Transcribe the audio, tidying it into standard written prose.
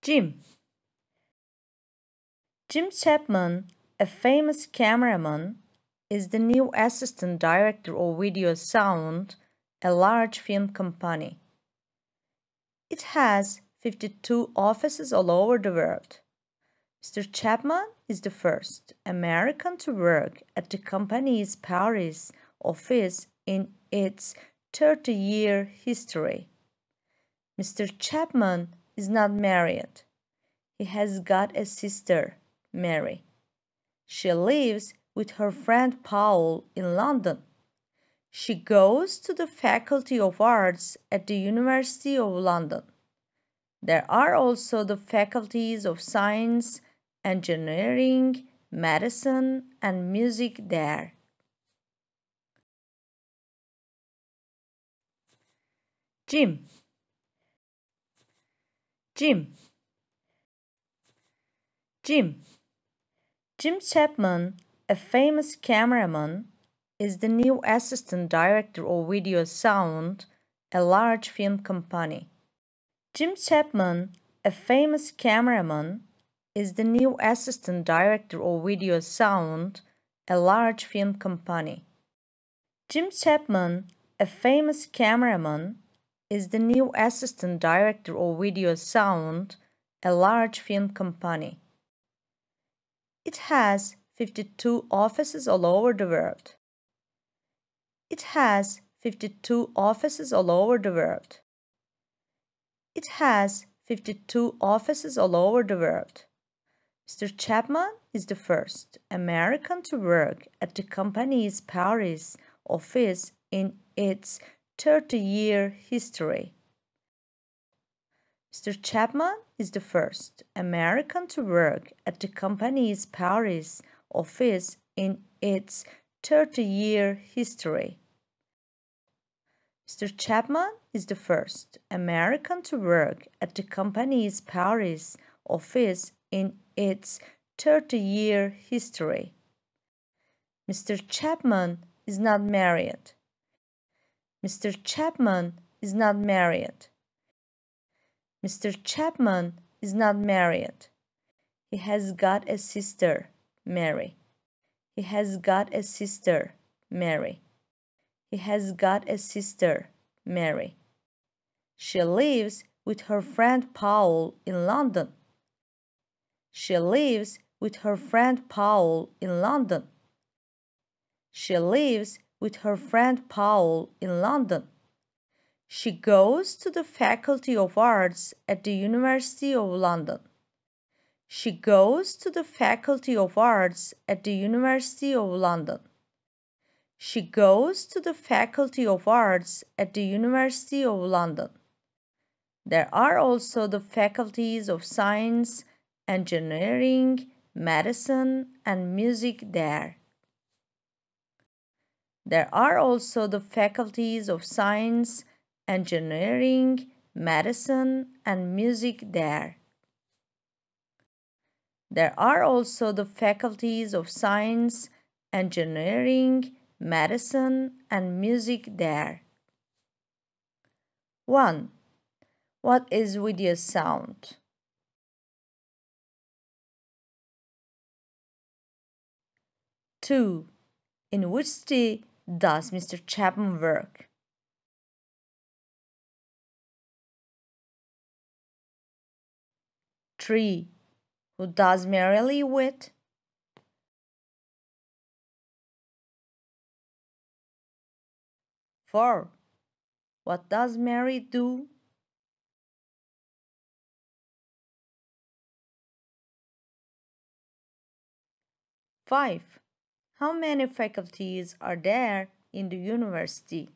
Jim. Jim Chapman, a famous cameraman, is the new assistant director of Video Sound, a large film company. It has 52 offices all over the world. Mr. Chapman is the first American to work at the company's Paris office in its 30-year history. Mr. Chapman is not married. He has got a sister, Mary. She lives with her friend Paul in London. She goes to the Faculty of Arts at the University of London. There are also the faculties of Science, Engineering, Medicine, and Music there. Jim. Jim. Jim. Jim Chapman, a famous cameraman, is the new assistant director of Video Sound, a large film company. Jim Chapman, a famous cameraman, is the new assistant director of Video Sound, a large film company. Jim Chapman, a famous cameraman, is the new assistant director of Video Sound, a large film company. It has 52 offices all over the world. It has 52 offices all over the world. It has 52 offices all over the world. Mr. Chapman is the first American to work at the company's Paris office in its 30-year history. Mr. Chapman is the first American to work at the company's Paris office in its 30-year history. Mr. Chapman is the first American to work at the company's Paris office in its 30-year history. Mr. Chapman is not married. Mr. Chapman is not married. Mr. Chapman is not married. He has got a sister, Mary. He has got a sister, Mary. He has got a sister, Mary. She lives with her friend Paul in London. She lives with her friend Paul in London. She lives with her friend Paul in London. She goes to the Faculty of Arts at the University of London. She goes to the Faculty of Arts at the University of London. She goes to the Faculty of Arts at the University of London. There are also the faculties of Science, Engineering, Medicine, and Music there. There are also the faculties of Science, Engineering, Medicine, and Music there. There are also the faculties of Science, Engineering, Medicine, and Music there. 1. What is video sound? 2. In which city does Mr. Chapman work? 3. Who does Mary live with? 4. What does Mary do? 5. How many faculties are there in the university?